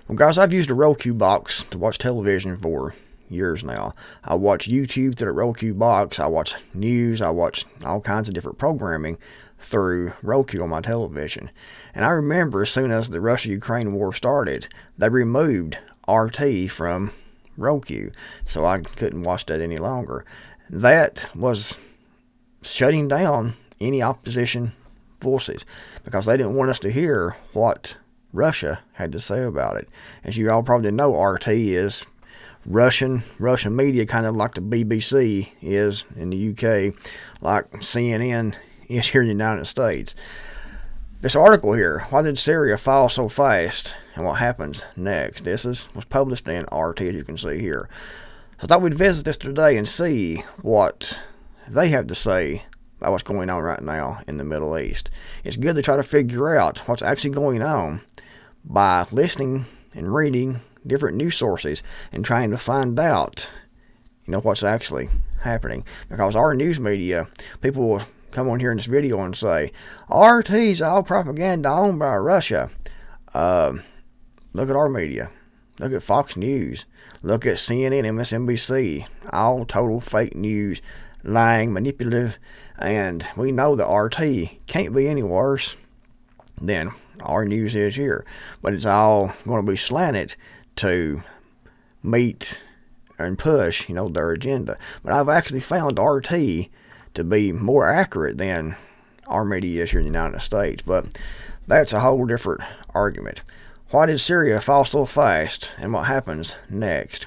Well, guys, I've used a Roku box to watch television for years now. I watch YouTube through the Roku box. I watch news. I watch all kinds of different programming through Roku on my television. And I remember as soon as the Russia-Ukraine war started, they removed RT from Roku, so I couldn't watch that any longer. That was shutting down any opposition voices because they didn't want us to hear what Russia had to say about it. As you all probably know, RT is Russian media, kind of like the BBC is in the UK, like CNN is here in the United States. This article here, why did Syria fall so fast and what happens next? This was published in RT, as you can see here. So I thought we'd visit this today and see what they have to say about what's going on right now in the Middle East. It's good to try to figure out what's actually going on by listening and reading different news sources and trying to find out, what's actually happening. Because our news media, people will come on here in this video and say, RT's all propaganda owned by Russia. Look at our media. Look at Fox News. Look at CNN, MSNBC. All total fake news, lying, manipulative, and we know that RT can't be any worse than our news is here. But it's all going to be slanted to meet and push, their agenda. But I've actually found RT to be more accurate than our media is here in the United States. But that's a whole different argument. Why did Syria fall so fast, and what happens next?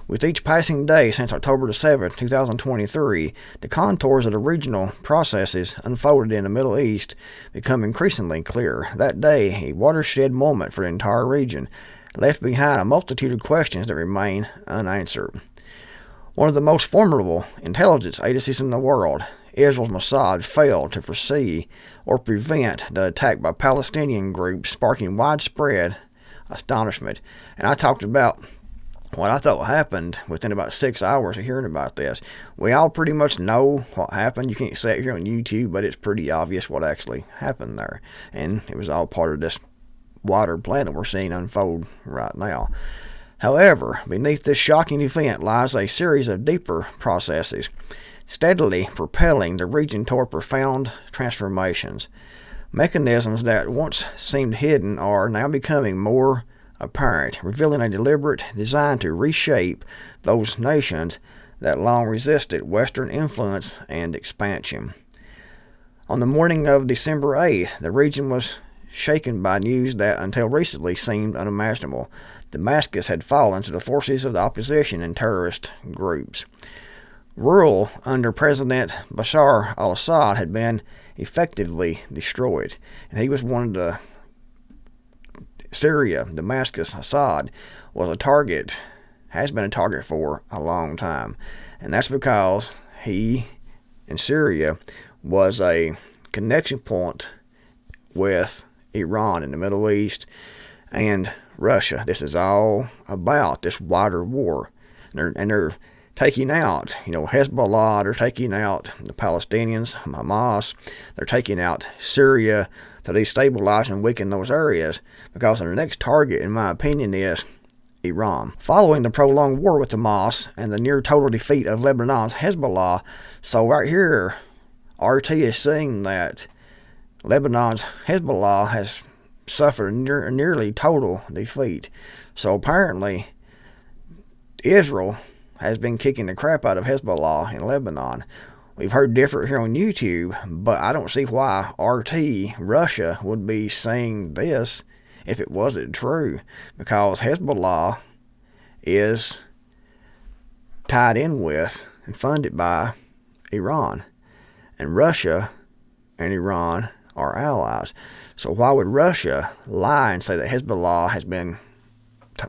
With each passing day since October the 7th, 2023, the contours of the regional processes unfolded in the Middle East become increasingly clear. That day, a watershed moment for the entire region, left behind a multitude of questions that remain unanswered. One of the most formidable intelligence agencies in the world, Israel's Mossad, failed to foresee or prevent the attack by Palestinian groups, sparking widespread astonishment. And I talked about what I thought happened within about 6 hours of hearing about this. We all pretty much know what happened. You can't say it here on YouTube, but it's pretty obvious what actually happened there. And it was all part of this wider plan that we're seeing unfold right now. However, beneath this shocking event lies a series of deeper processes, steadily propelling the region toward profound transformations. Mechanisms that once seemed hidden are now becoming more apparent, revealing a deliberate design to reshape those nations that long resisted Western influence and expansion. On the morning of December 8th, the region was shaken by news that until recently seemed unimaginable. Damascus had fallen to the forces of the opposition and terrorist groups. Rule under President Bashar al-Assad had been effectively destroyed, and he was one of the Syria, Damascus, Assad was has been a target for a long time. And that's because he, in Syria, was a connection point with Iran in the Middle East and Russia. This is all about this wider war. And they're taking out, Hezbollah, they're taking out the Palestinians, Hamas, they're taking out Syria to destabilize and weaken those areas, because their next target, in my opinion, is Iran. Following the prolonged war with Hamas and the near total defeat of Lebanon's Hezbollah, so right here, RT is saying that Lebanon's Hezbollah has suffered nearly total defeat. So apparently, Israel has been kicking the crap out of Hezbollah in Lebanon. We've heard different here on YouTube, but I don't see why Russia would be saying this if it wasn't true, because Hezbollah is tied in with and funded by Iran, and Russia and Iran are allies. So why would Russia lie and say that Hezbollah has been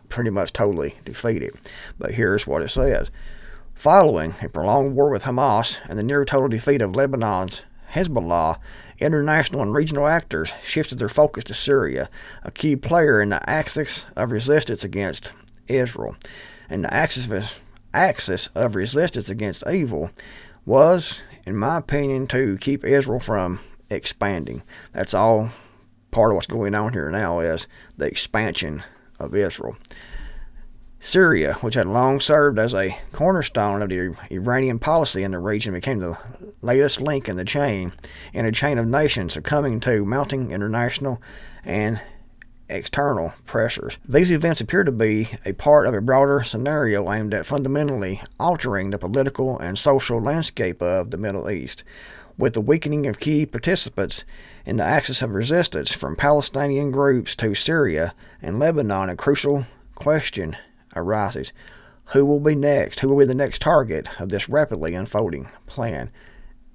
pretty much totally defeated? But here's what it says. Following a prolonged war with Hamas and the near total defeat of Lebanon's Hezbollah, international and regional actors shifted their focus to Syria, a key player in the axis of resistance against Israel. And the axis of resistance against evil was, in my opinion, to keep Israel from expanding. That's all part of what's going on here now, is the expansion of Israel. Syria, which had long served as a cornerstone of the Iranian policy in the region, became the latest link in a chain of nations succumbing to mounting international and external pressures. These events appear to be a part of a broader scenario aimed at fundamentally altering the political and social landscape of the Middle East, with the weakening of key participants in the axis of resistance from Palestinian groups to Syria and Lebanon. A crucial question arises. Who will be next? Who will be the next target of this rapidly unfolding plan?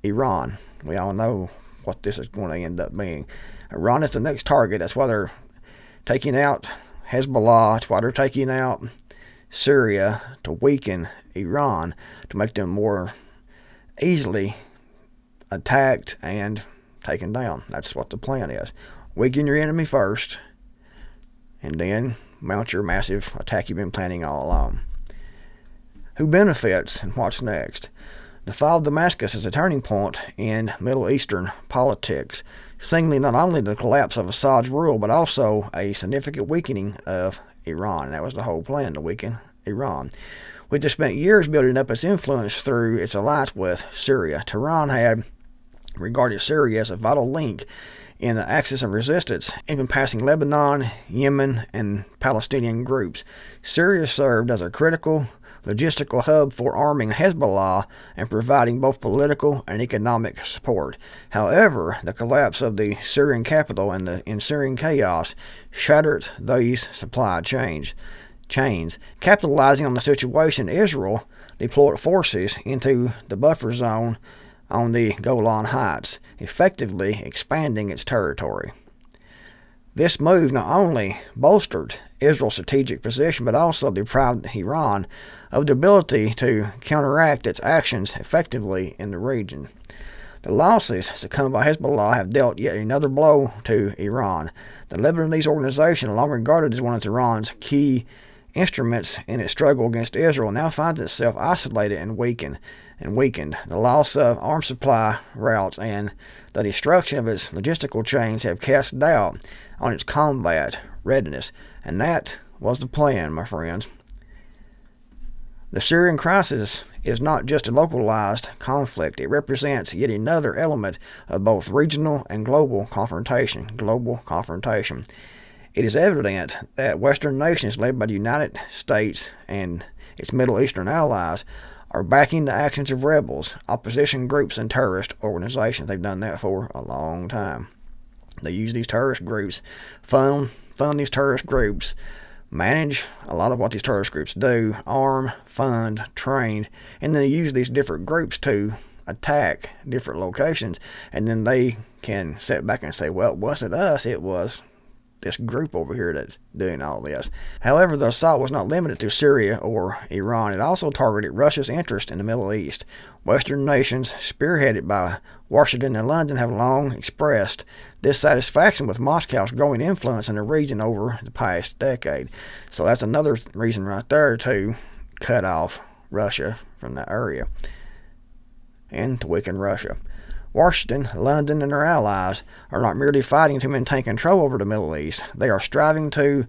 Iran. We all know what this is going to end up being. Iran is the next target. That's why they're taking out Hezbollah. That's why they're taking out Syria, to weaken Iran, to make them more easily attacked and taken down. That's what the plan is. Weaken your enemy first, and then mount your massive attack you've been planning all along. Who benefits and what's next? The fall of Damascus is a turning point in Middle Eastern politics, signaling not only the collapse of Assad's rule, but also a significant weakening of Iran. That was the whole plan, to weaken Iran, which has spent years building up its influence through its alliance with Syria. Tehran had regarded Syria as a vital link in the axis of resistance, encompassing Lebanon, Yemen, and Palestinian groups. Syria served as a critical logistical hub for arming Hezbollah and providing both political and economic support. However, the collapse of the Syrian capital and the ensuing chaos shattered these supply chains. Capitalizing on the situation, Israel deployed forces into the buffer zone on the Golan Heights, effectively expanding its territory. This move not only bolstered Israel's strategic position, but also deprived Iran of the ability to counteract its actions effectively in the region. The losses succumbed by Hezbollah have dealt yet another blow to Iran. The Lebanese organization, long regarded as one of Iran's key instruments in its struggle against Israel, now finds itself isolated and weakened. The loss of arms supply routes and the destruction of its logistical chains have cast doubt on its combat readiness. And that was the plan, my friends. The Syrian crisis is not just a localized conflict. It represents yet another element of both regional and global confrontation. It is evident that Western nations led by the United States and its Middle Eastern allies are backing the actions of rebels, opposition groups, and terrorist organizations. They've done that for a long time. They use these terrorist groups, fund these terrorist groups, manage a lot of what these terrorist groups do, arm, fund, train, and then they use these different groups to attack different locations, and then they can sit back and say, well, it wasn't us, it was this group over here that's doing all this. However, the assault was not limited to Syria or Iran. It also targeted Russia's interest in the Middle East. Western nations, spearheaded by Washington and London, have long expressed dissatisfaction with Moscow's growing influence in the region over the past decade. So that's another reason right there to cut off Russia from that area and to weaken Russia. Washington, London, and their allies are not merely fighting to maintain control over the Middle East. They are striving to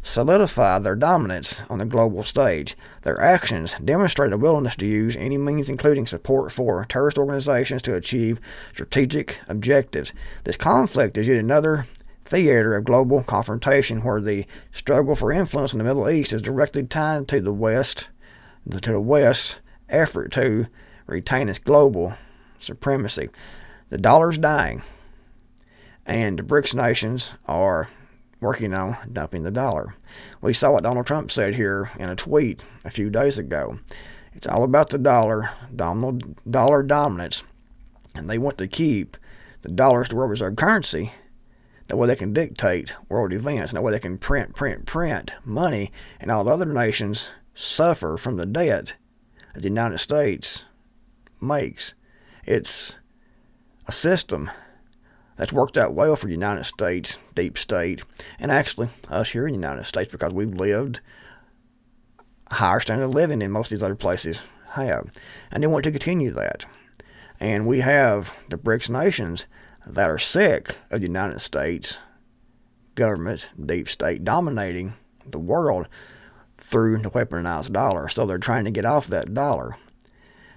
solidify their dominance on the global stage. Their actions demonstrate a willingness to use any means, including support for terrorist organizations, to achieve strategic objectives. This conflict is yet another theater of global confrontation, where the struggle for influence in the Middle East is directly tied to the West's effort to retain its global supremacy. The dollar's dying, and the BRICS nations are working on dumping the dollar. We saw what Donald Trump said here in a tweet a few days ago. It's all about the dollar dominance, and they want to keep the dollar as the world reserve currency. That way they can dictate world events, and that way they can print money, and all the other nations suffer from the debt that the United States makes. It's a system that's worked out well for the United States, deep state, and actually us here in the United States, because we've lived a higher standard of living than most of these other places have. And they want to continue that. And we have the BRICS nations that are sick of the United States government, deep state, dominating the world through the weaponized dollar. So they're trying to get off that dollar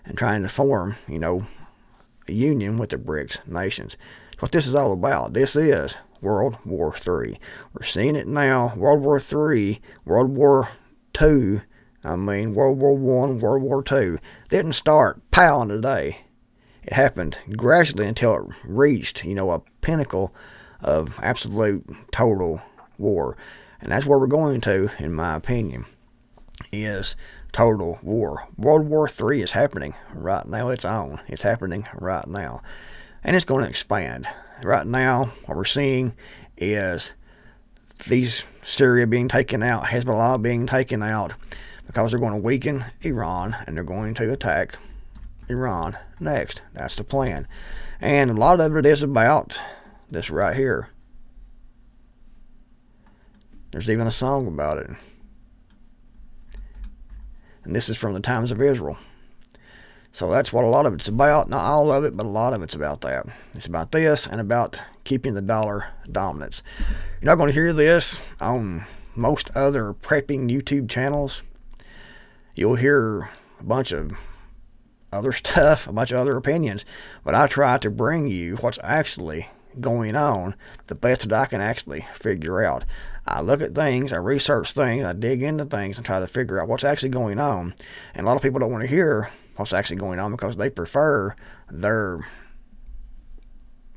and trying to form, a union with the BRICS nations. That's what this is all about. This is World War III. We're seeing it now. World War III, World War II, World War I, World War II didn't start pow in a day. It happened gradually until it reached, a pinnacle of absolute total war. And that's where we're going to, in my opinion, is total war. World War III is happening right now. It's on. It's happening right now. And it's going to expand. Right now, what we're seeing is these Syria being taken out, Hezbollah being taken out, because they're going to weaken Iran and they're going to attack Iran next. That's the plan. And a lot of it is about this right here. There's even a song about it. And this is from the Times of Israel. So that's what a lot of it's about. Not all of it, but a lot of it's about that. It's about this and about keeping the dollar dominance. You're not going to hear this on most other prepping YouTube channels. You'll hear a bunch of other stuff, a bunch of other opinions, but I try to bring you what's actually going on the best that I can actually figure out. I look at things, I research things, I dig into things and try to figure out what's actually going on. And a lot of people don't want to hear what's actually going on because they prefer their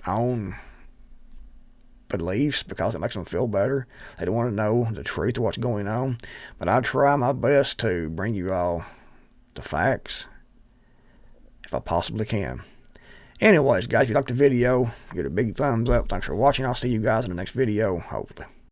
own beliefs because it makes them feel better. They don't want to know the truth of what's going on. But I try my best to bring you all the facts if I possibly can. Anyways, guys, if you liked the video, give it a big thumbs up. Thanks for watching. I'll see you guys in the next video, hopefully.